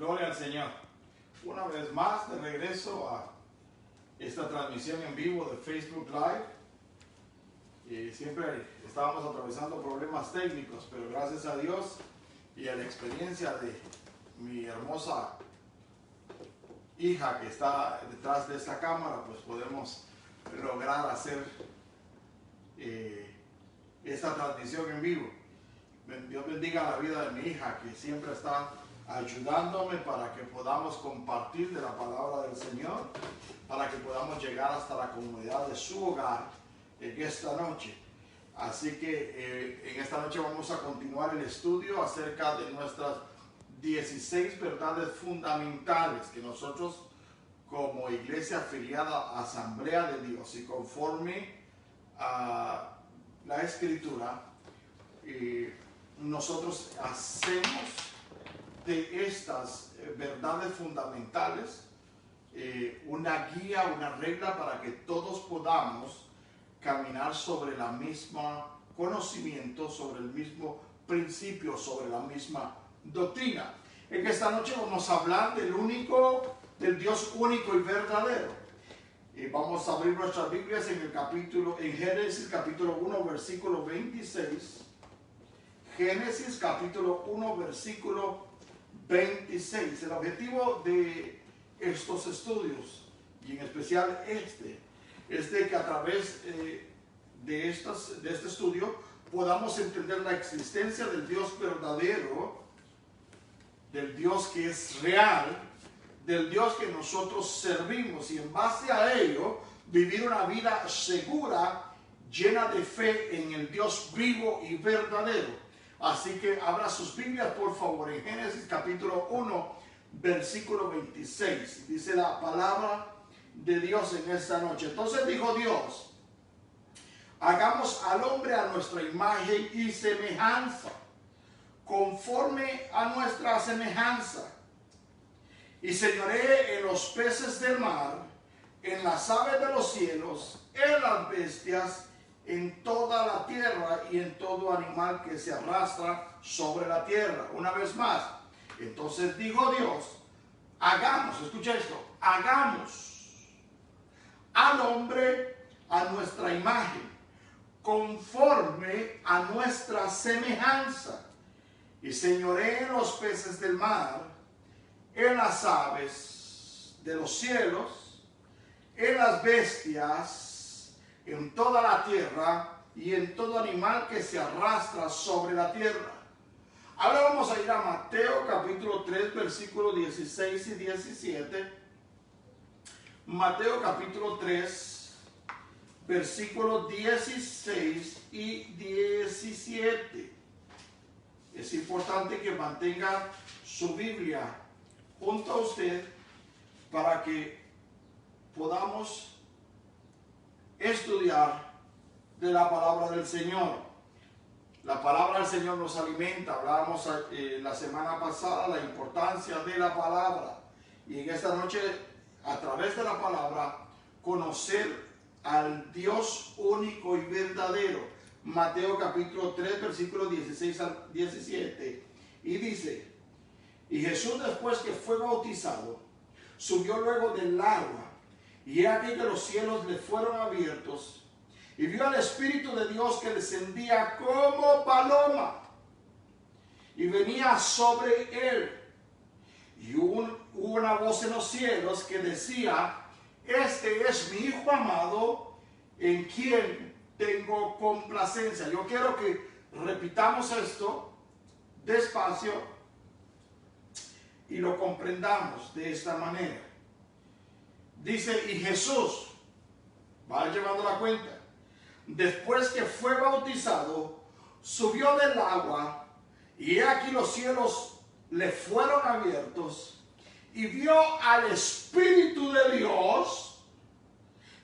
Gloria al Señor. Una vez más de regreso a esta transmisión en vivo de Facebook Live. Siempre estábamos atravesando problemas técnicos, pero gracias a Dios y a la experiencia de mi hermosa hija que está detrás de esta cámara, pues podemos lograr hacer esta transmisión en vivo. Dios bendiga la vida de mi hija, que siempre está ayudándome para que podamos compartir de la palabra del Señor, para que podamos llegar hasta la comunidad de su hogar en esta noche. Así que en esta noche vamos a continuar el estudio acerca de nuestras 16 verdades fundamentales que nosotros como iglesia afiliada a Asamblea de Dios y conforme a la Escritura, nosotros hacemos de estas verdades fundamentales una guía, una regla para que todos podamos caminar sobre la misma conocimiento, sobre el mismo principio, sobre la misma doctrina. En esta noche vamos a hablar del Dios único y verdadero. Vamos a abrir nuestras Biblias en Génesis capítulo 1 versículo 26. Génesis capítulo 1 versículo 26. El objetivo de estos estudios, y en especial es de que a través de este estudio podamos entender la existencia del Dios verdadero, del Dios que es real, del Dios que nosotros servimos, y en base a ello vivir una vida segura, llena de fe en el Dios vivo y verdadero. Así que abra sus Biblias por favor en Génesis capítulo 1 versículo 26. Dice la palabra de Dios en esta noche. Entonces dijo Dios: hagamos al hombre a nuestra imagen y semejanza, conforme a nuestra semejanza, y señoree en los peces del mar, en las aves de los cielos, en las bestias, en toda la tierra y en todo animal que se arrastra sobre la tierra. Una vez más, entonces dijo Dios: hagamos, escucha esto, hagamos al hombre a nuestra imagen, conforme a nuestra semejanza, y señoree en los peces del mar, en las aves de los cielos, en las bestias, en toda la tierra y en todo animal que se arrastra sobre la tierra. Ahora vamos a ir a Mateo capítulo 3 versículos 16 y 17. Mateo capítulo 3 versículos 16 y 17. Es importante que mantenga su Biblia junto a usted para que podamos estudiar de la palabra del Señor. La palabra del Señor nos alimenta. Hablábamos la semana pasada la importancia de la palabra, y en esta noche, a través de la palabra, conocer al Dios único y verdadero. Mateo capítulo 3 versículos 16 al 17, y dice: y Jesús, después que fue bautizado, subió luego del agua, y he aquí que los cielos le fueron abiertos, y vio al Espíritu de Dios que descendía como paloma y venía sobre él. Y hubo una voz en los cielos que decía: este es mi Hijo amado, en quien tengo complacencia. Yo quiero que repitamos esto despacio y lo comprendamos de esta manera. Dice: y Jesús, va llevando la cuenta, después que fue bautizado, subió del agua, y he aquí los cielos le fueron abiertos, y vio al Espíritu de Dios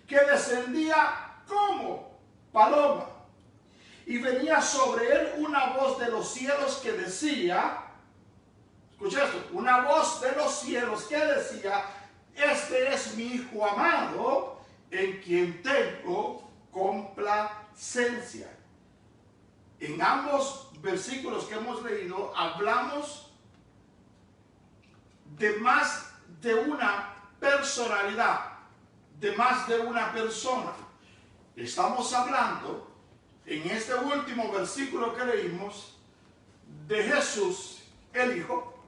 que descendía como paloma, y venía sobre él una voz de los cielos que decía, escucha esto, una voz de los cielos que decía: este es mi Hijo amado, en quien tengo complacencia. En ambos versículos que hemos leído hablamos de más de una personalidad, de más de una persona. Estamos hablando en este último versículo que leímos de Jesús, el Hijo,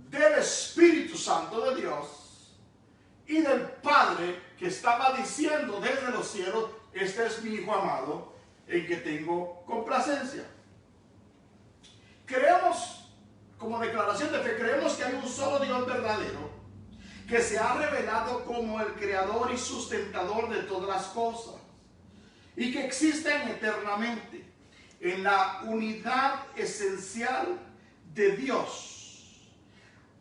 del Espíritu Santo de Dios y del Padre que estaba diciendo desde los cielos: este es mi Hijo amado en que tengo complacencia. Creemos, como declaración de fe, creemos que hay un solo Dios verdadero que se ha revelado como el creador y sustentador de todas las cosas y que existen eternamente en la unidad esencial de Dios.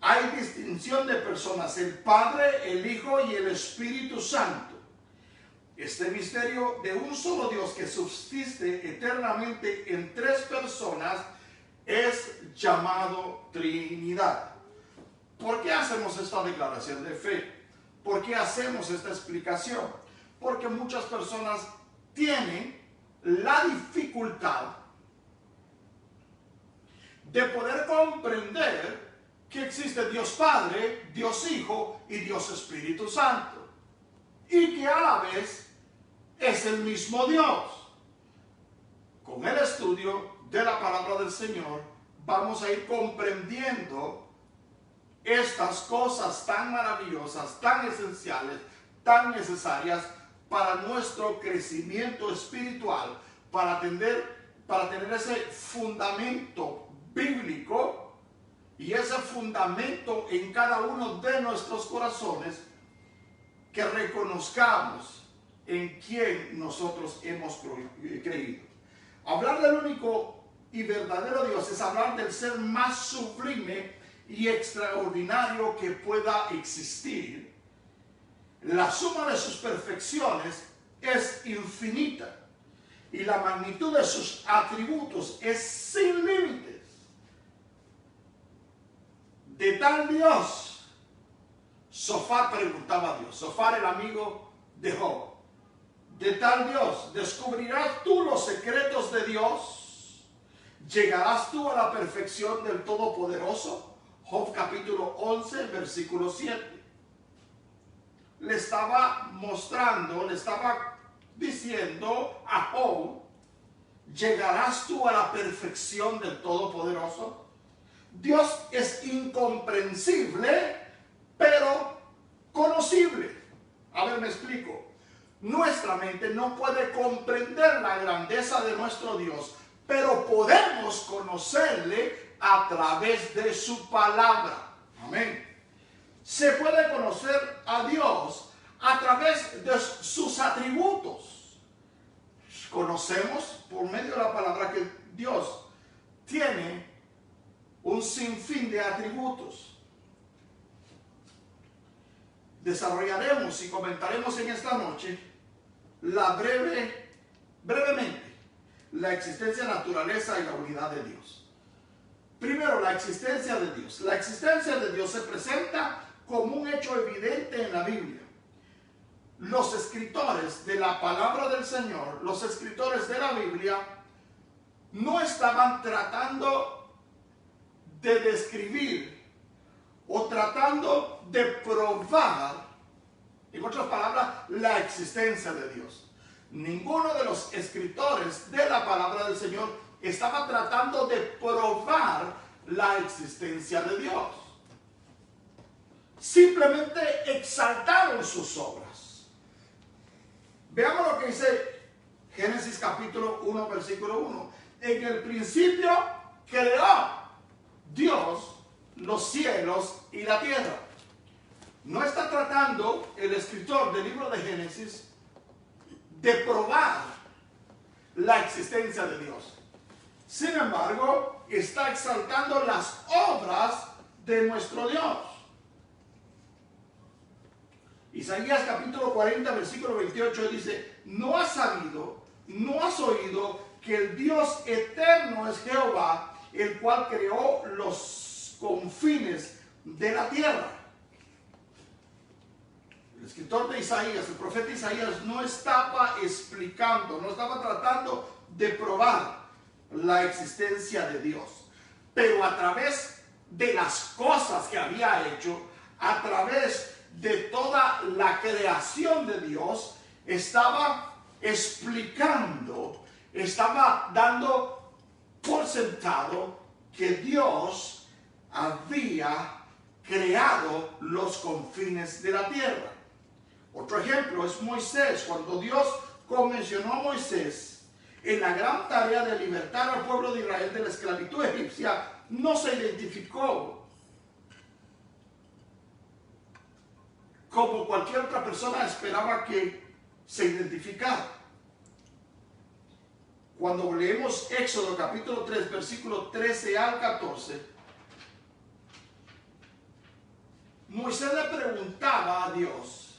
Hay distinción de personas: el Padre, el Hijo y el Espíritu Santo. Este misterio de un solo Dios que subsiste eternamente en tres personas es llamado Trinidad. ¿Por qué hacemos esta declaración de fe? ¿Por qué hacemos esta explicación? Porque muchas personas tienen la dificultad de poder comprender que existe Dios Padre, Dios Hijo y Dios Espíritu Santo, y que a la vez es el mismo Dios. Con el estudio de la palabra del Señor vamos a ir comprendiendo estas cosas tan maravillosas, tan esenciales, tan necesarias para nuestro crecimiento espiritual, para tener ese fundamento bíblico y ese fundamento en cada uno de nuestros corazones, que reconozcamos en quién nosotros hemos creído. Hablar del único y verdadero Dios es hablar del ser más sublime y extraordinario que pueda existir. La suma de sus perfecciones es infinita y la magnitud de sus atributos es sin límites. De tal Dios, Sofar preguntaba a Dios, Sofar el amigo de Job, de tal Dios, ¿descubrirás tú los secretos de Dios? ¿Llegarás tú a la perfección del Todopoderoso? Job capítulo 11, versículo 7. Le estaba mostrando, le estaba diciendo a Job: ¿llegarás tú a la perfección del Todopoderoso? Dios es incomprensible, pero conocible. A ver, me explico. Nuestra mente no puede comprender la grandeza de nuestro Dios, pero podemos conocerle a través de su palabra. Amén. Se puede conocer a Dios a través de sus atributos. Conocemos por medio de la palabra que Dios tiene un sinfín de atributos. Desarrollaremos y comentaremos en esta noche brevemente la existencia, naturaleza y la unidad de Dios. Primero, la existencia de Dios. La existencia de Dios se presenta como un hecho evidente en la Biblia. Los escritores de la palabra del Señor, los escritores de la Biblia, no estaban tratando de describir o tratando de probar, en otras palabras, la existencia de Dios. Ninguno de los escritores de la palabra del Señor estaba tratando de probar la existencia de Dios. Simplemente exaltaron sus obras. Veamos lo que dice Génesis capítulo 1, versículo 1. En el principio creó Dios los cielos y la tierra. No está tratando el escritor del libro de Génesis de probar la existencia de Dios. Sin embargo, está exaltando las obras de nuestro Dios. Isaías capítulo 40, versículo 28 dice: ¿no has sabido, no has oído que el Dios eterno es Jehová, el cual creó los confines de la tierra? El escritor de Isaías, el profeta Isaías, no estaba explicando, no estaba tratando de probar la existencia de Dios, pero a través de las cosas que había hecho, a través de toda la creación de Dios, estaba explicando, estaba dando por sentado que Dios había creado los confines de la tierra. Otro ejemplo es Moisés. Cuando Dios comisionó a Moisés en la gran tarea de libertar al pueblo de Israel de la esclavitud egipcia, no se identificó como cualquier otra persona esperaba que se identificara. Cuando leemos Éxodo capítulo 3, versículo 13 al 14, Moisés le preguntaba a Dios,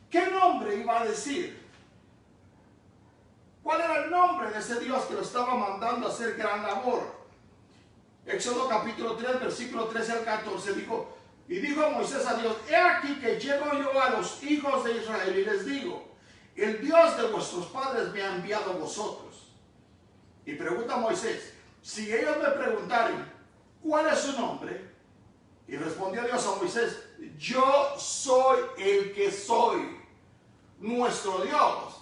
¿qué nombre iba a decir? ¿Cuál era el nombre de ese Dios que lo estaba mandando a hacer gran labor? Éxodo capítulo 3, versículo 13 al 14, dijo, y dijo Moisés a Dios, he aquí que llego yo a los hijos de Israel y les digo, el Dios de vuestros padres me ha enviado a vosotros. Y pregunta a Moisés, si ellos me preguntaren, ¿cuál es su nombre? Y respondió Dios a Moisés, yo soy el que soy. Nuestro Dios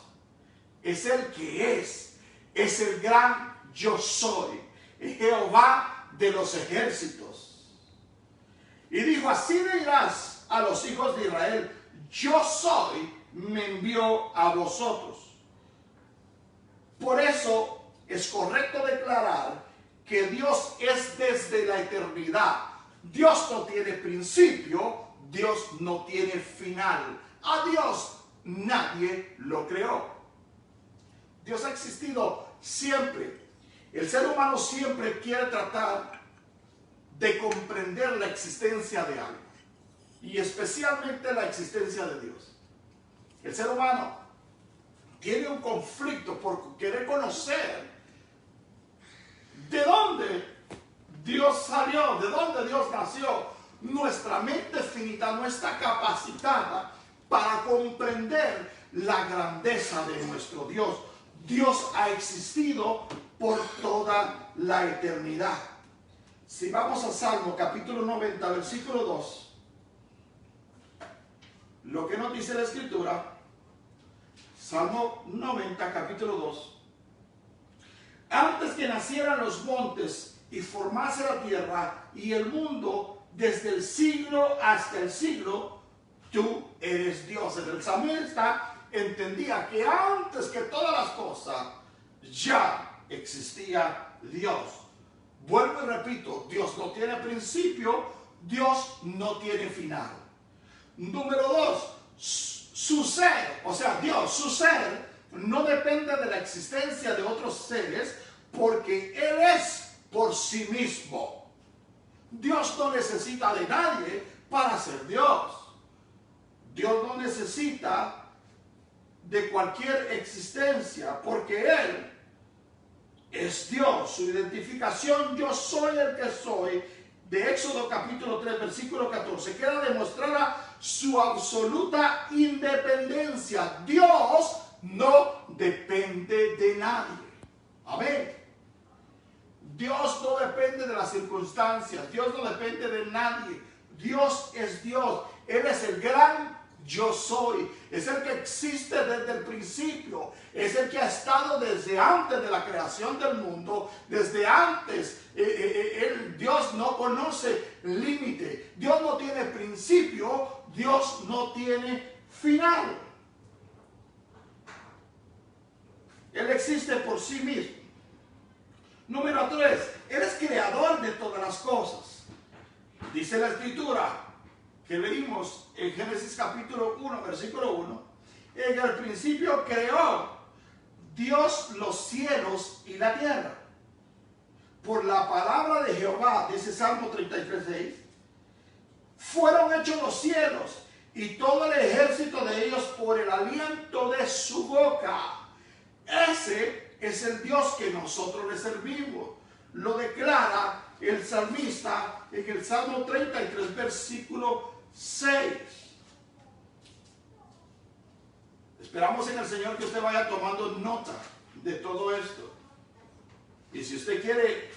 es el que es el gran yo soy, Jehová de los ejércitos. Y dijo, así dirás a los hijos de Israel, yo soy, me envió a vosotros. Por eso es correcto declarar que Dios es desde la eternidad. Dios no tiene principio, Dios no tiene final. A Dios nadie lo creó. Dios ha existido siempre. El ser humano siempre quiere tratar de comprender la existencia de algo, y especialmente la existencia de Dios. El ser humano tiene un conflicto por querer conocer de dónde Dios salió, de dónde Dios nació. Nuestra mente finita no está capacitada para comprender la grandeza de nuestro Dios. Dios ha existido por toda la eternidad. Si vamos a Salmo capítulo 90, versículo 2, lo que nos dice la Escritura, Salmo 90, capítulo 2, antes que nacieran los montes y formase la tierra y el mundo, desde el siglo hasta el siglo, tú eres Dios. El salmista entendía que antes que todas las cosas ya existía Dios. Vuelvo y repito, Dios no tiene principio, Dios no tiene final. Número 2, su ser, o sea, Dios, su ser, no depende de la existencia de otros seres, porque Él es por sí mismo. Dios no necesita de nadie para ser Dios. Dios no necesita de cualquier existencia, porque Él es Dios. Su identificación, yo soy el que soy, de Éxodo capítulo 3, versículo 14, queda demostrada su absoluta independencia. Dios no depende de nadie. Amén. Dios no depende de las circunstancias. Dios no depende de nadie. Dios es Dios. Él es el gran yo soy. Es el que existe desde el principio. Es el que ha estado desde antes de la creación del mundo. Desde antes. Dios no conoce límite. Dios no tiene principio. Dios no tiene final. Él existe por sí mismo. Número 3, Él es creador de todas las cosas. Dice la Escritura que leímos en Génesis capítulo 1, versículo 1, en el principio creó Dios los cielos y la tierra. Por la palabra de Jehová, dice Salmo 33:6, fueron hechos los cielos y todo el ejército de ellos por el aliento de su boca. Ese es el Dios que nosotros le servimos. Lo declara el salmista en el Salmo 33, versículo 6. Esperamos en el Señor que usted vaya tomando nota de todo esto. Y si usted quiere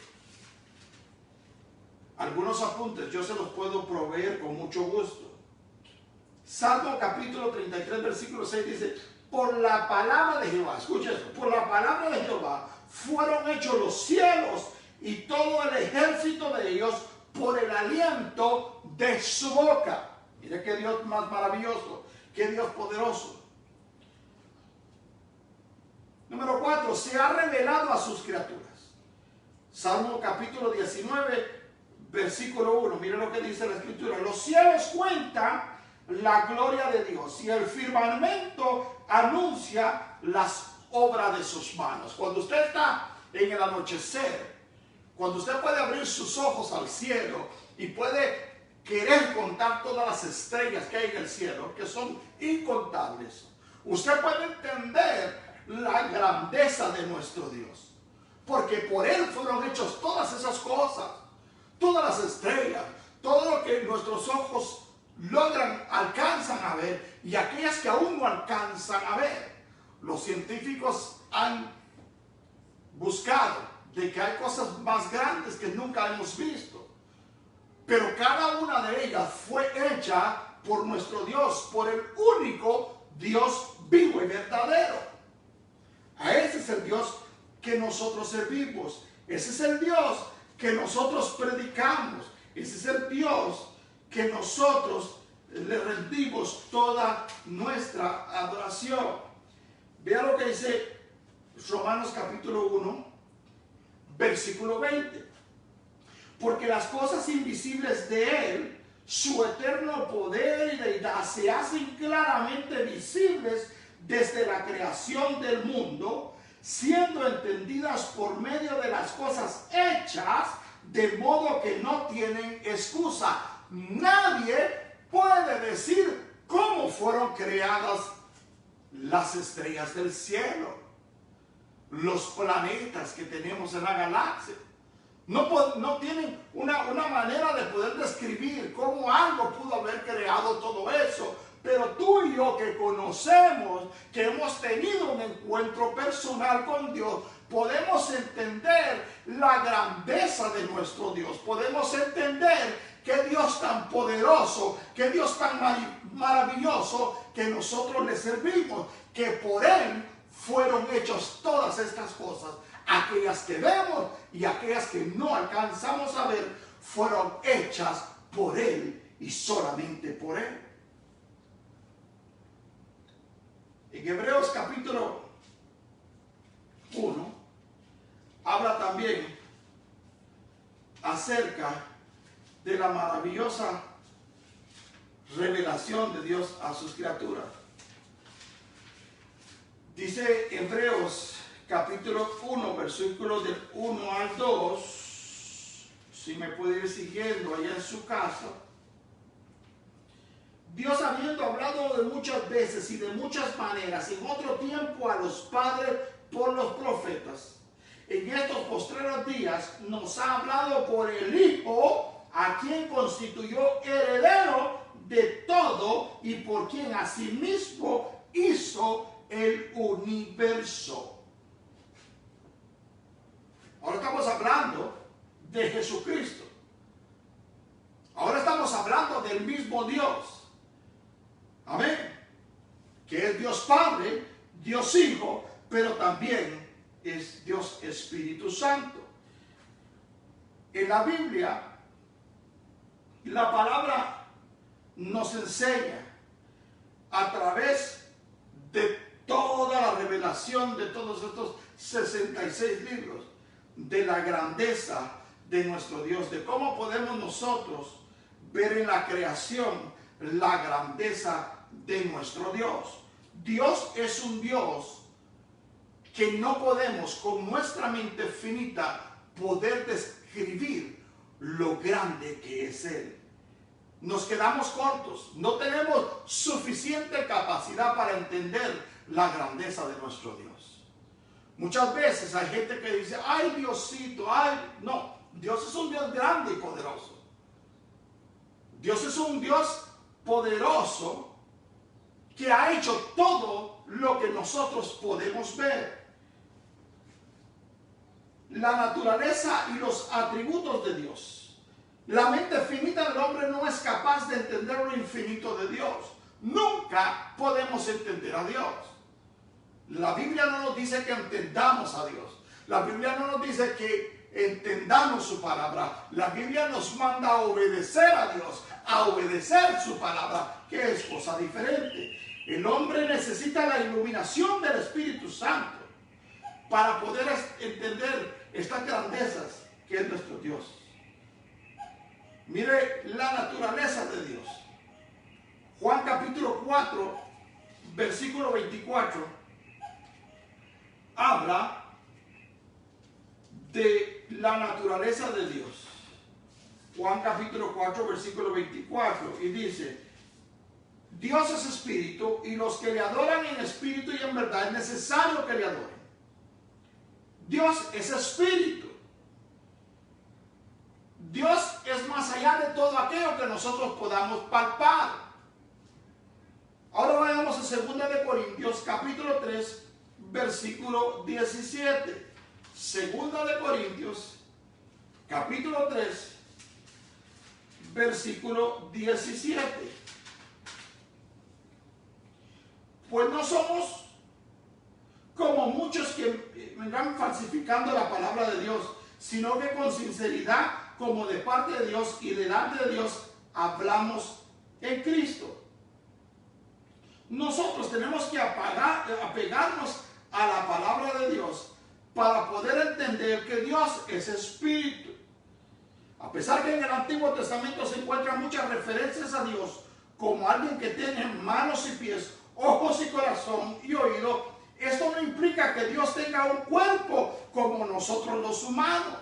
algunos apuntes, yo se los puedo proveer con mucho gusto. Salmo capítulo 33, versículo 6 dice, por la palabra de Jehová, escucha eso, por la palabra de Jehová fueron hechos los cielos y todo el ejército de ellos por el aliento de su boca. Mira qué Dios más maravilloso, qué Dios poderoso. Número 4, se ha revelado a sus criaturas. Salmo capítulo 19, versículo 1, mira lo que dice la escritura. Los cielos cuentan la gloria de Dios y el firmamento anuncia las obras de sus manos. Cuando usted está en el anochecer, cuando usted puede abrir sus ojos al cielo y puede querer contar todas las estrellas que hay en el cielo, que son incontables, usted puede entender la grandeza de nuestro Dios, porque por Él fueron hechas todas esas cosas, todas las estrellas, todo lo que nuestros ojos alcanzan a ver y aquellas que aún no alcanzan a ver. Los científicos han buscado de que hay cosas más grandes que nunca hemos visto, pero cada una de ellas fue hecha por nuestro Dios, por el único Dios vivo y verdadero. A ese es el Dios que nosotros servimos, ese es el Dios que nosotros predicamos, ese es el Dios que nosotros le rendimos toda nuestra adoración. Vea lo que dice Romanos capítulo 1, versículo 20. Porque las cosas invisibles de Él, su eterno poder y deidad, se hacen claramente visibles desde la creación del mundo, siendo entendidas por medio de las cosas hechas, de modo que no tienen excusa. Nadie puede decir cómo fueron creadas las estrellas del cielo, los planetas que tenemos en la galaxia. No tienen una manera de poder describir cómo algo pudo haber creado todo eso. Pero tú y yo que conocemos, que hemos tenido un encuentro personal con Dios, podemos entender la grandeza de nuestro Dios. Podemos entender qué Dios tan poderoso, qué Dios tan maravilloso que nosotros le servimos, que por Él fueron hechas todas estas cosas. Aquellas que vemos y aquellas que no alcanzamos a ver fueron hechas por Él y solamente por Él. En Hebreos capítulo 1 habla también acerca de la maravillosa revelación de Dios a sus criaturas. Dice Hebreos capítulo 1, versículos del 1 al 2, si me puede ir siguiendo allá en su casa. Dios, habiendo hablado de muchas veces y de muchas maneras en otro tiempo a los padres por los profetas, en estos postreros días nos ha hablado por el Hijo, a quien constituyó heredero de todo y por quien asimismo hizo el universo. Ahora estamos hablando de Jesucristo. Ahora estamos hablando del mismo Dios. Amén. Que es Dios Padre, Dios Hijo, pero también es Dios Espíritu Santo. En la Biblia, la palabra nos enseña a través de toda la revelación de todos estos 66 libros de la grandeza de nuestro Dios, de cómo podemos nosotros ver en la creación la grandeza de nuestro Dios. Dios es un Dios que no podemos con nuestra mente finita poder describir lo grande que es Él. Nos quedamos cortos, no tenemos suficiente capacidad para entender la grandeza de nuestro Dios. Muchas veces hay gente que dice, ay Diosito, ay, no, Dios es un Dios grande y poderoso. Dios es un Dios poderoso que ha hecho todo lo que nosotros podemos ver. La naturaleza y los atributos de Dios La mente finita del hombre no es capaz de entender lo infinito de Dios. Nunca podemos entender a Dios. La Biblia no nos dice que entendamos a Dios. La Biblia no nos dice que entendamos su palabra. La Biblia nos manda a obedecer a Dios, a obedecer su palabra, que es cosa diferente. El hombre necesita la iluminación del Espíritu Santo para poder entender estas grandezas que es nuestro Dios. Mire la naturaleza de Dios. Juan capítulo 4, versículo 24, habla de la naturaleza de Dios. Juan capítulo 4, versículo 24, y dice: Dios es espíritu, y los que le adoran en espíritu y en verdad es necesario que le adoren. Dios es espíritu. Dios es más allá de todo aquello que nosotros podamos palpar. Ahora vayamos a 2 de Corintios capítulo 3, versículo 17. 2 de Corintios capítulo 3, versículo 17. Pues no somos como muchos que vendrán falsificando la palabra de Dios, sino que con sinceridad, como de parte de Dios y delante de Dios, hablamos en Cristo. Nosotros tenemos que apegarnos a la palabra de Dios para poder entender que Dios es espíritu. A pesar que en el Antiguo Testamento se encuentran muchas referencias a Dios como alguien que tiene manos y pies, ojos y corazón y oído, esto no implica que Dios tenga un cuerpo como nosotros los humanos.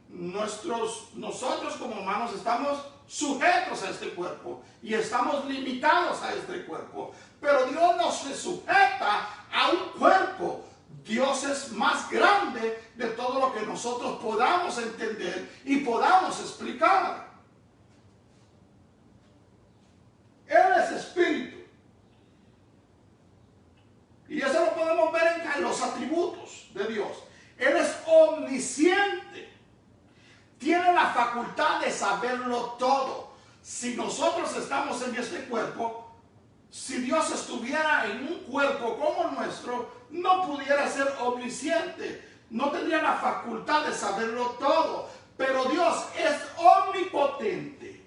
Nosotros como humanos estamos sujetos a este cuerpo y estamos limitados a este cuerpo, pero Dios no se sujeta a un cuerpo. Dios es más grande de todo lo que nosotros podamos entender y podamos explicar. Él es espíritu. Y eso lo podemos ver en los atributos de Dios. Él es omnisciente. Tiene la facultad de saberlo todo. Si nosotros estamos en este cuerpo, si Dios estuviera en un cuerpo como el nuestro, no pudiera ser omnisciente. No tendría la facultad de saberlo todo. Pero Dios es omnipotente.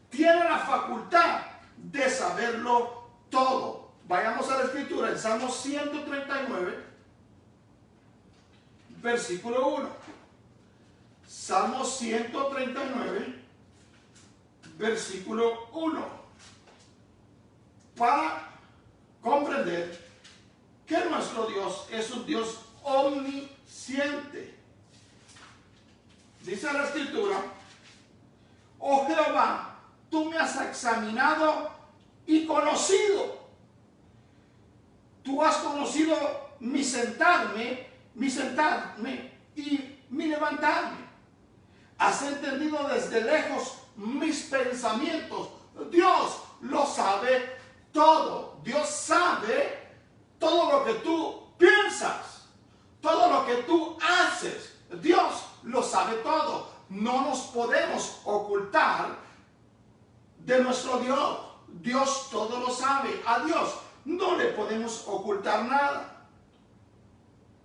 Tiene la facultad de saberlo todo. Vayamos a la escritura en Salmo 139, versículo 1. Salmo 139, versículo 1. Para comprender que nuestro Dios es un Dios omnisciente. Dice la escritura: oh Jehová, tú me has examinado y conocido. Tú has conocido mi sentarme y mi levantarme. Has entendido desde lejos mis pensamientos. Dios lo sabe todo. Dios sabe todo lo que tú piensas, todo lo que tú haces. Dios lo sabe todo. No nos podemos ocultar de nuestro Dios. Dios todo lo sabe. A Dios no le podemos ocultar nada.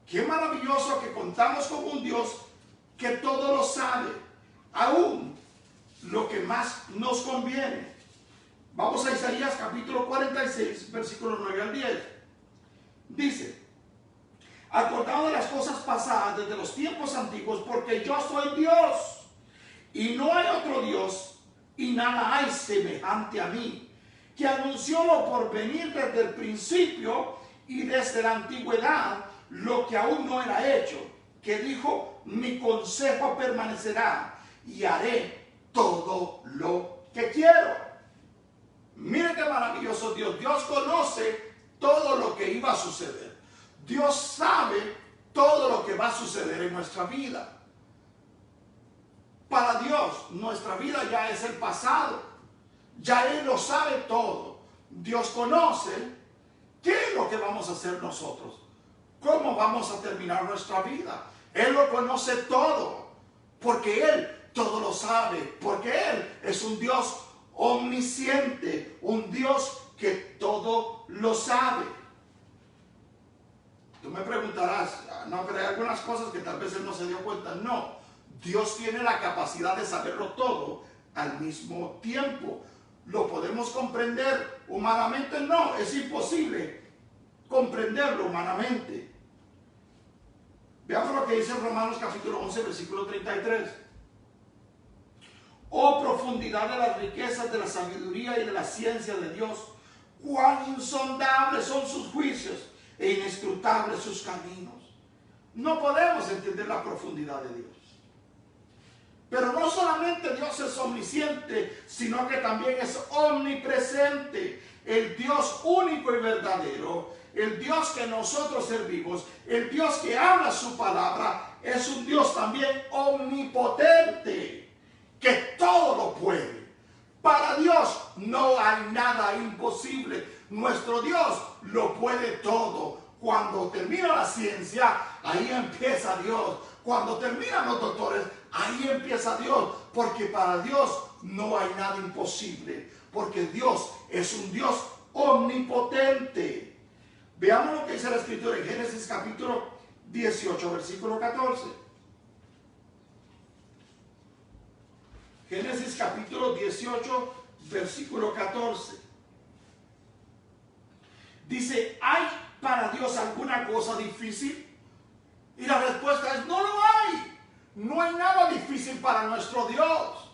Qué maravilloso que contamos con un Dios que todo lo sabe, aún lo que más nos conviene. Vamos a Isaías capítulo 46, versículos 9 al 10. Dice: acordado de las cosas pasadas desde los tiempos antiguos, porque yo soy Dios y no hay otro Dios, y nada hay semejante a mí, que anunció lo por venir desde el principio y desde la antigüedad lo que aún no era hecho, que dijo: mi consejo permanecerá y haré todo lo que quiero. Mire qué maravilloso Dios. Dios conoce todo lo que iba a suceder. Dios sabe todo lo que va a suceder en nuestra vida. Para Dios, nuestra vida ya es el pasado. Ya Él lo sabe todo. Dios conoce qué es lo que vamos a hacer nosotros, cómo vamos a terminar nuestra vida. Él lo conoce todo, porque Él todo lo sabe, porque Él es un Dios omnisciente, un Dios que todo lo sabe. Tú me preguntarás, no, pero hay algunas cosas que tal vez Él no se dio cuenta. No, Dios tiene la capacidad de saberlo todo al mismo tiempo. ¿Lo podemos comprender humanamente? No, es imposible comprenderlo humanamente. Veamos lo que dice Romanos capítulo 11, versículo 33. Oh, profundidad de las riquezas de la sabiduría y de la ciencia de Dios, cuán insondables son sus juicios e inescrutables sus caminos. No podemos entender la profundidad de Dios. Pero no solamente Dios es omnisciente, sino que también es omnipresente. El Dios único y verdadero, el Dios que nosotros servimos, el Dios que habla su palabra, es un Dios también omnipotente, que todo lo puede. Para Dios no hay nada imposible. Nuestro Dios lo puede todo. Cuando termina la ciencia, ahí empieza Dios. Cuando terminan los doctores, ahí empieza Dios. Porque para Dios no hay nada imposible. Porque Dios es un Dios omnipotente. Veamos lo que dice la Escritura en Génesis capítulo 18, versículo 14. Génesis capítulo 18, versículo 14. Dice, ¿hay para Dios alguna cosa difícil? Y la respuesta es, no lo hay. No hay nada difícil para nuestro Dios.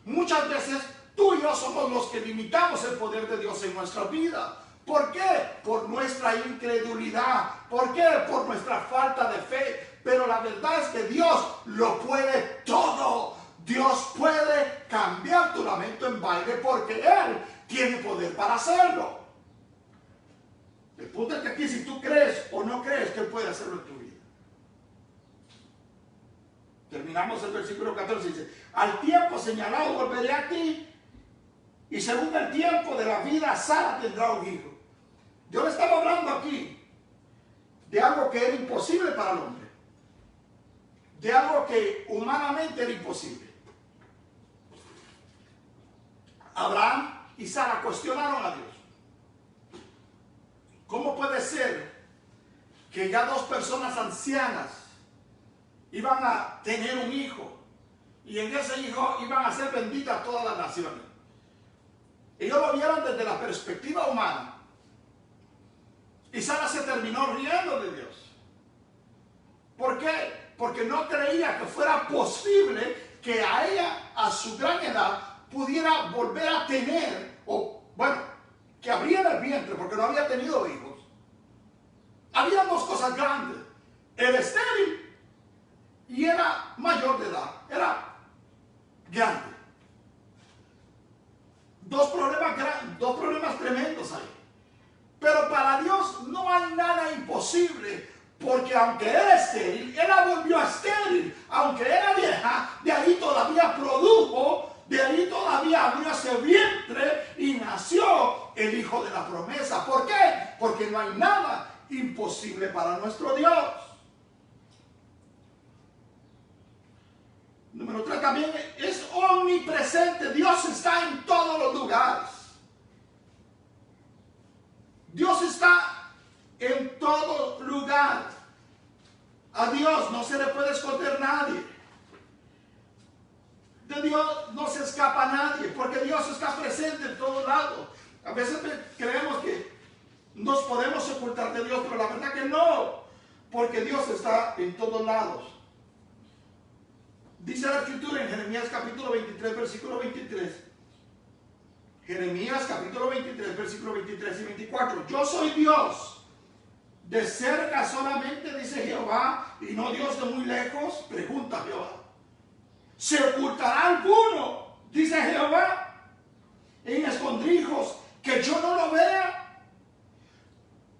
Muchas veces tú y yo somos los que limitamos el poder de Dios en nuestra vida. ¿Por qué? Por nuestra incredulidad. ¿Por qué? Por nuestra falta de fe. Pero la verdad es que Dios lo puede todo. Dios puede cambiar tu lamento en baile porque Él tiene poder para hacerlo. El punto es que aquí, si tú crees o no crees que Él puede hacerlo en tu vida. Terminamos el versículo 14, dice, al tiempo señalado volveré a ti, y según el tiempo de la vida, Sara tendrá un hijo. Yo le estaba hablando aquí de algo que era imposible para el hombre, de algo que humanamente era imposible. Abraham y Sara cuestionaron a Dios. ¿Cómo puede ser que ya dos personas ancianas iban a tener un hijo y en ese hijo iban a ser benditas todas las naciones? Ellos lo vieron desde la perspectiva humana y Sara se terminó riendo de Dios. ¿Por qué? Porque no creía que fuera posible que a ella, a su gran edad, pudiera volver a tener, o bueno, que abriera el vientre porque no había tenido hijos. Había dos cosas grandes: era estéril y era mayor de edad, era grande. Dos problemas tremendos ahí. Pero para Dios no hay nada imposible, porque aunque era estéril, Él la volvió estéril. Aunque era vieja, de ahí todavía produjo, de ahí todavía abrió ese vientre y nació el hijo de la promesa. ¿Por qué? Porque no hay nada imposible para nuestro Dios. Número 3, también es omnipresente. Dios está en todos los lugares. Dios está en todo lugar. A Dios no se le puede esconder nadie. De Dios no se escapa nadie, porque Dios está presente en todos lados. A veces creemos que nos podemos ocultar de Dios, pero la verdad que no, porque Dios está en todos lados. Dice la Escritura en Jeremías capítulo 23, versículo 23. Jeremías capítulo 23, versículo 23 y 24. Yo soy Dios, de cerca solamente, dice Jehová, y no Dios de muy lejos, pregunta Jehová. ¿Se ocultará alguno, dice Jehová, en escondrijos que yo no lo vea?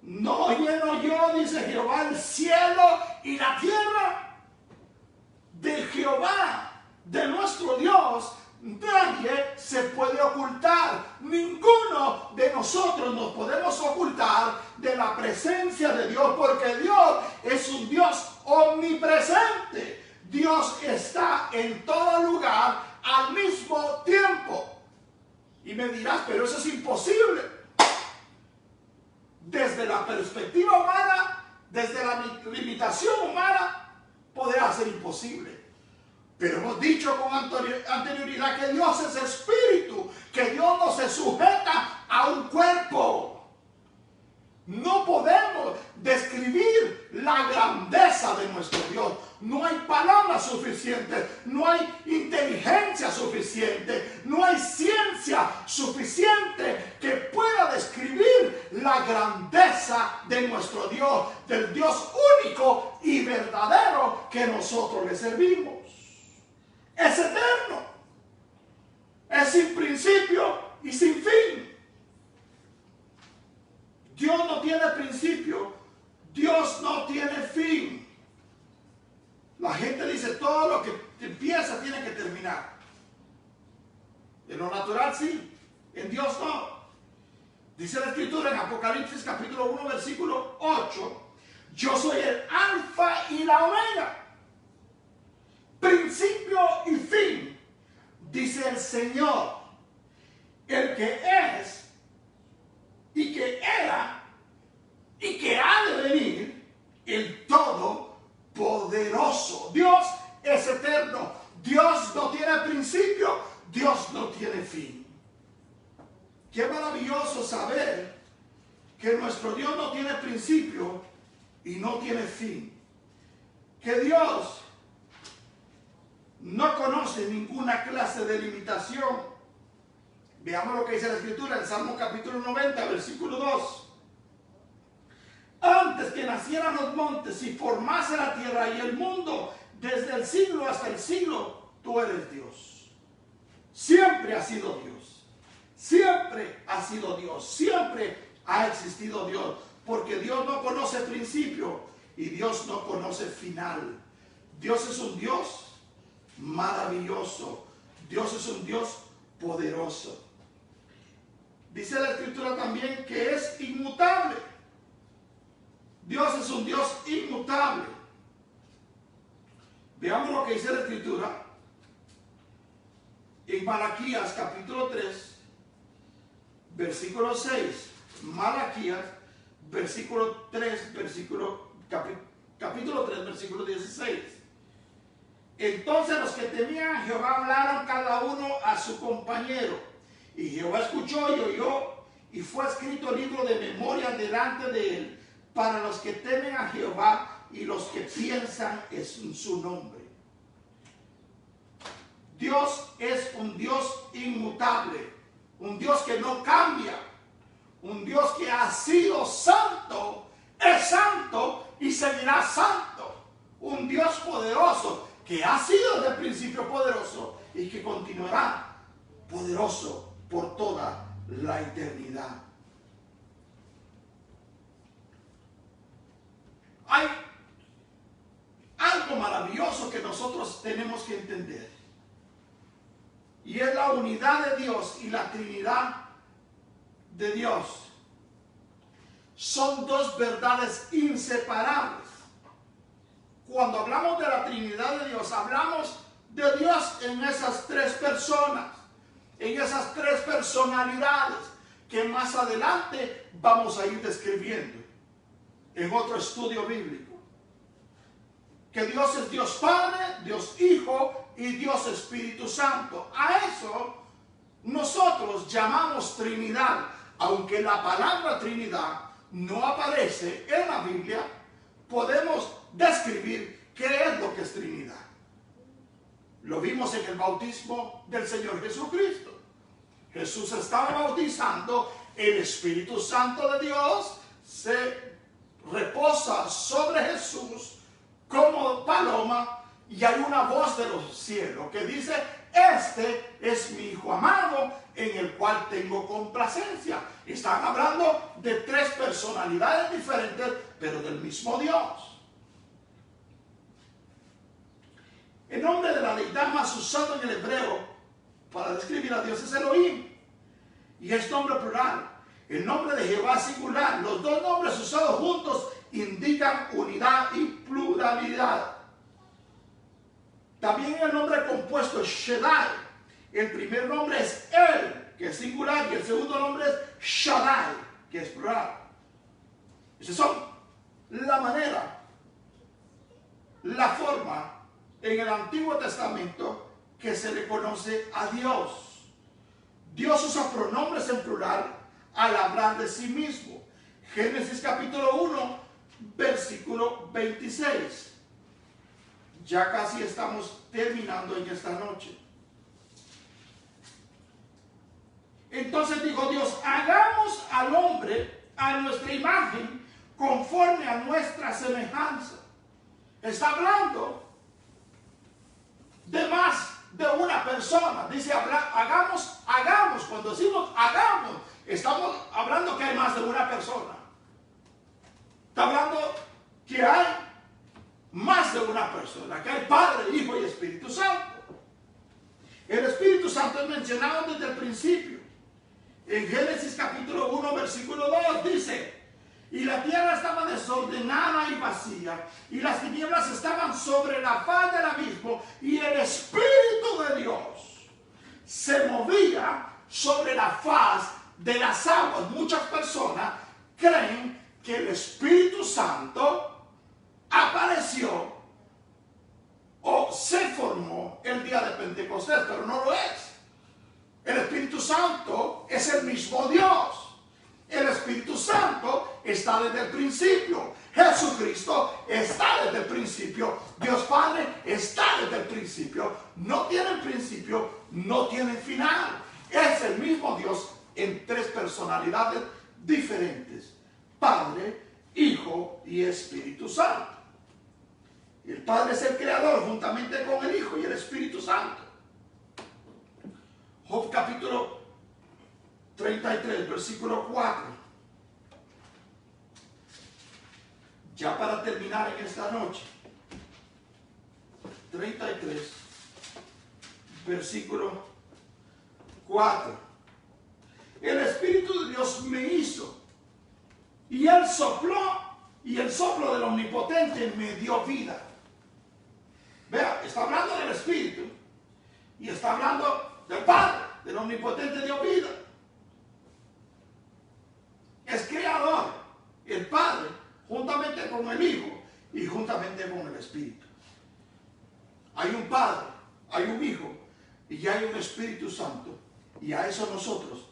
¿No lleno yo, dice Jehová, el cielo y la tierra? De Jehová, de nuestro Dios, nadie se puede ocultar. Ninguno de nosotros nos podemos ocultar de la presencia de Dios, porque Dios es un Dios omnipresente. Dios está en todo lugar al mismo tiempo. Y me dirás, pero eso es imposible. Desde la perspectiva humana, desde la limitación humana, podrá ser imposible. Pero hemos dicho con anterioridad que Dios es espíritu, que Dios no se sujeta a un cuerpo. No podemos describir la grandeza de nuestro Dios. No hay palabras suficientes, no hay inteligencia suficiente, no hay ciencia suficiente que pueda describir la grandeza de nuestro Dios, del Dios único y verdadero que nosotros le servimos. Es eterno, es sin principio y sin fin. Dios no tiene principio, Dios no tiene fin. La gente dice, todo lo que empieza tiene que terminar. En lo natural sí, en Dios no. Dice la Escritura en Apocalipsis capítulo 1 versículo 8, yo soy el alfa y la omega, principio y fin, dice el Señor, el que es y que era y que ha de venir, el Todopoderoso. Dios es eterno, Dios no tiene principio, Dios no tiene fin. Qué maravilloso saber que nuestro Dios no tiene principio y no tiene fin. Que Dios no conoce ninguna clase de limitación. Veamos lo que dice la Escritura en Salmo capítulo 90, versículo 2. Antes que nacieran los montes y formase la tierra y el mundo, desde el siglo hasta el siglo, tú eres Dios. Siempre ha sido Dios. Siempre ha sido Dios. Siempre ha existido Dios. Porque Dios no conoce principio y Dios no conoce final. Dios es un Dios maravilloso. Dios es un Dios poderoso. Dice la Escritura también que es inmutable. Dios es un Dios inmutable. Veamos lo que dice la Escritura en Malaquías capítulo 3, versículo 6. Malaquías, versículo 3, capítulo 3, versículo 16. Entonces los que temían a Jehová hablaron cada uno a su compañero. Y Jehová escuchó y oyó, y fue escrito el libro de memoria delante de él, para los que temen a Jehová y los que piensan en su nombre. Dios es un Dios inmutable, un Dios que no cambia, un Dios que ha sido santo, es santo y seguirá santo, un Dios poderoso que ha sido desde el principio poderoso y que continuará poderoso por toda la eternidad. Hay algo maravilloso que nosotros tenemos que entender, y es la unidad de Dios y la Trinidad de Dios. Son dos verdades inseparables. Cuando hablamos de la Trinidad de Dios, hablamos de Dios en esas tres personas, en esas tres personalidades que más adelante vamos a ir describiendo en otro estudio bíblico. Que Dios es Dios Padre, Dios Hijo y Dios Espíritu Santo. A eso nosotros llamamos Trinidad, aunque la palabra Trinidad no aparece en la Biblia. Podemos describir qué es lo que es Trinidad. Lo vimos en el bautismo del Señor Jesucristo. Jesús estaba bautizando, el Espíritu Santo de Dios se reposa sobre Jesús como paloma, y hay una voz de los cielos que dice: este es mi Hijo amado, en el cual tengo complacencia. Están hablando de tres personalidades diferentes, pero del mismo Dios. El nombre de la deidad más usado en el hebreo para describir a Dios es Elohim, y es nombre plural. El nombre de Jehová singular. Los dos nombres usados juntos indican unidad y pluralidad. También el nombre compuesto es Shaddai. El primer nombre es El, que es singular, y el segundo nombre es Shaddai, que es plural. Esas son la manera, la forma en el Antiguo Testamento que se le conoce a Dios. Dios usa pronombres en plural al hablar de sí mismo. Génesis capítulo 1, versículo 26. Ya casi estamos terminando en esta noche. Entonces dijo Dios, hagamos al hombre a nuestra imagen, conforme a nuestra semejanza. Está hablando de más de una persona. Dice, hagamos. Cuando decimos hagamos, estamos hablando que hay más de una persona. Está hablando que hay más de una persona, que hay Padre, Hijo y Espíritu Santo. El Espíritu Santo es mencionado desde el principio. En Génesis capítulo 1, versículo 2 dice, y la tierra estaba desordenada y vacía, y las tinieblas estaban sobre la faz del abismo, y el Espíritu de Dios se movía sobre la faz de las aguas. Muchas personas creen que el Espíritu Santo apareció o se formó el día de Pentecostés, pero no lo es. El Espíritu Santo es el mismo Dios. El Espíritu Santo está desde el principio. Jesucristo está desde el principio. Dios Padre está desde el principio. No tiene principio, no tiene final. Es el mismo Dios en tres personalidades diferentes: Padre, Hijo y Espíritu Santo. El Padre es el creador juntamente con el Hijo y el Espíritu Santo. Job capítulo 33, versículo 4. Ya para terminar en esta noche. 33, versículo 4. El Espíritu de Dios me hizo, y Él sopló, y el soplo del Omnipotente me dio vida. Vea, está hablando del Espíritu, y está hablando del Padre, del Omnipotente dio vida. Es creador, el Padre, juntamente con el Hijo y juntamente con el Espíritu. Hay un Padre, hay un Hijo y hay un Espíritu Santo, y a eso nosotros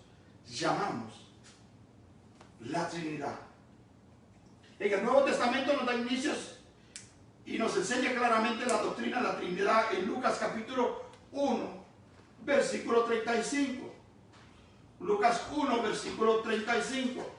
llamamos la Trinidad. En el Nuevo Testamento nos da inicios y nos enseña claramente la doctrina de la Trinidad en Lucas capítulo 1, versículo 35. Lucas 1, versículo 35.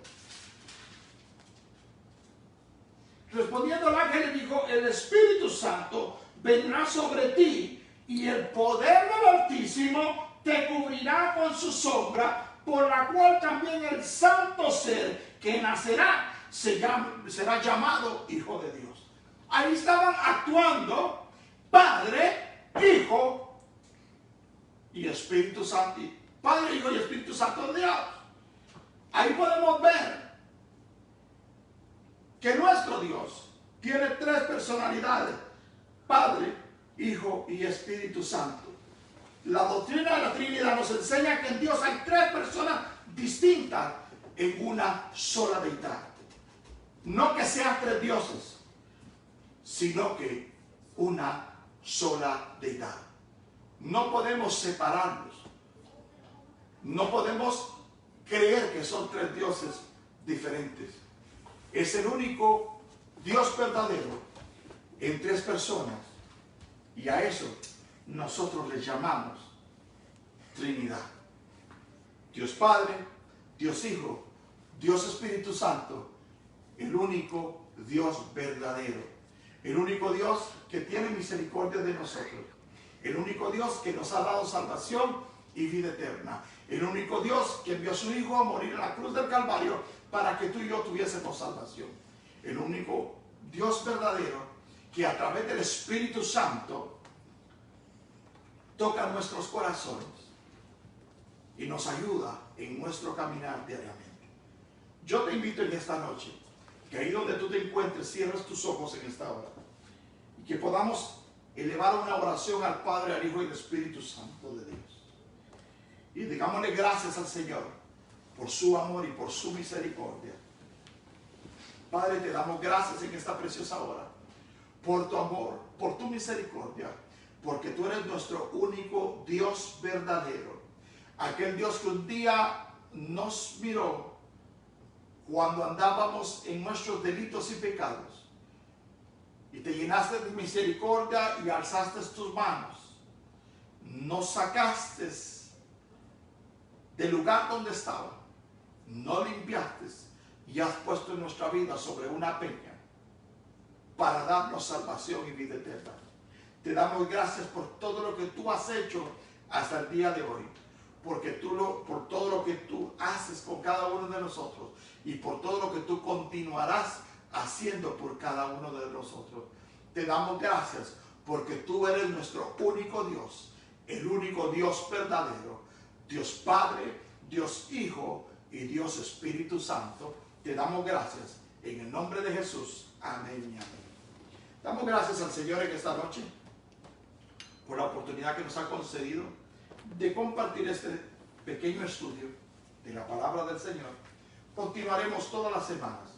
Respondiendo el ángel le dijo, el Espíritu Santo vendrá sobre ti, y el poder del Altísimo te cubrirá con su sombra, por la cual también el santo ser que nacerá será llamado Hijo de Dios. Ahí estaban actuando Padre, Hijo y Espíritu Santo. Padre, Hijo y Espíritu Santo de Dios. Ahí podemos ver que nuestro Dios tiene tres personalidades: Padre, Hijo y Espíritu Santo. La doctrina de la Trinidad nos enseña que en Dios hay tres personas distintas en una sola deidad. No que sean tres dioses, sino que una sola deidad. No podemos separarlos. No podemos creer que son tres dioses diferentes. Es el único Dios verdadero en tres personas, y a eso nosotros le llamamos Trinidad. Dios Padre, Dios Hijo, Dios Espíritu Santo, el único Dios verdadero, el único Dios que tiene misericordia de nosotros, el único Dios que nos ha dado salvación y vida eterna, el único Dios que envió a su Hijo a morir en la cruz del Calvario para que tú y yo tuviésemos salvación, el único Dios verdadero que a través del Espíritu Santo toca nuestros corazones y nos ayuda en nuestro caminar diariamente. Yo te invito en esta noche que ahí donde tú te encuentres cierres tus ojos en esta hora y que podamos elevar una oración al Padre, al Hijo y al Espíritu Santo de Dios. Y digámosle gracias al Señor por su amor y por su misericordia. Padre, te damos gracias en esta preciosa hora por tu amor, por tu misericordia, porque tú eres nuestro único Dios verdadero. Aquel Dios que un día nos miró cuando andábamos en nuestros delitos y pecados, y te llenaste de misericordia y alzaste tus manos. Nos sacaste del lugar donde estaba, nos limpiaste y has puesto en nuestra vida sobre una peña para darnos salvación y vida eterna. Te damos gracias por todo lo que tú has hecho hasta el día de hoy, porque por todo lo que tú haces con cada uno de nosotros y por todo lo que tú continuarás haciendo por cada uno de nosotros. Te damos gracias porque tú eres nuestro único Dios, el único Dios verdadero, Dios Padre, Dios Hijo y Dios Espíritu Santo. Te damos gracias en el nombre de Jesús. Amén y amén. Damos gracias al Señor en esta noche por la oportunidad que nos ha concedido de compartir este pequeño estudio de la palabra del Señor. Continuaremos todas las semanas.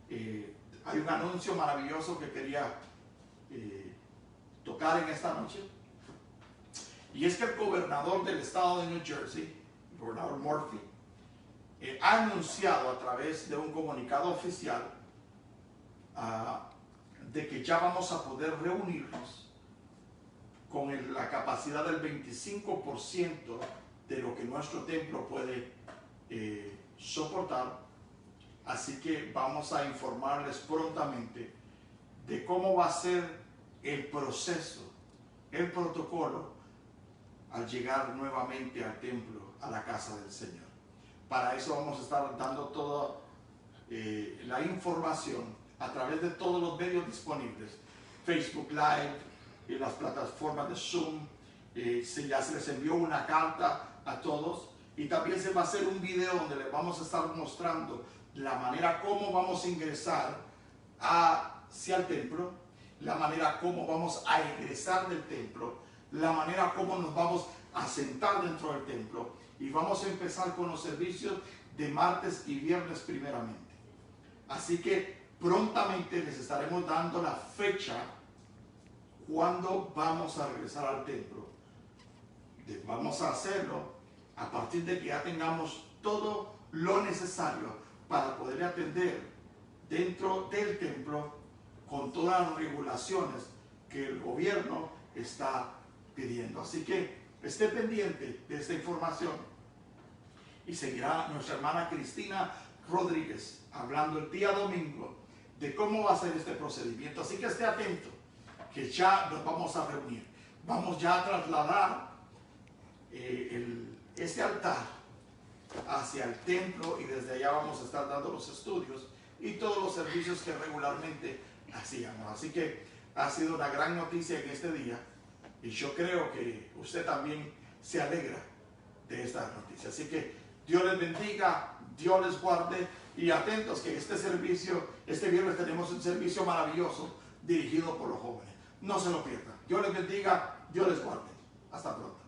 Hay un anuncio maravilloso que quería tocar en esta noche, y es que el gobernador del estado de New Jersey, el gobernador Murphy, ha anunciado a través de un comunicado oficial de que ya vamos a poder reunirnos con la capacidad del 25% de lo que nuestro templo puede soportar. Así que vamos a informarles prontamente de cómo va a ser el proceso, el protocolo al llegar nuevamente al templo, a la casa del Señor. Para eso vamos a estar dando toda la información a través de todos los medios disponibles, Facebook Live, y las plataformas de Zoom. Ya se les envió una carta a todos, y también se va a hacer un video donde les vamos a estar mostrando la manera como vamos a ingresar hacia el templo, la manera como vamos a ingresar del templo, la manera como nos vamos a sentar dentro del templo, y vamos a empezar con los servicios de martes y viernes primeramente. Así que prontamente les estaremos dando la fecha cuando vamos a regresar al templo. Vamos a hacerlo a partir de que ya tengamos todo lo necesario para poder atender dentro del templo con todas las regulaciones que el gobierno está pidiendo. Así que esté pendiente de esta información, y seguirá nuestra hermana Cristina Rodríguez hablando el día domingo de cómo va a ser este procedimiento. Así que esté atento, que ya nos vamos a reunir. Vamos ya a trasladar este altar hacia el templo, y desde allá vamos a estar dando los estudios y todos los servicios que regularmente hacíamos. Así que ha sido una gran noticia en este día, y yo creo que usted también se alegra de esta noticia. Así que Dios les bendiga, Dios les guarde, y atentos que este viernes tenemos un servicio maravilloso dirigido por los jóvenes. No se lo pierdan. Dios les bendiga, Dios les guarde. Hasta pronto.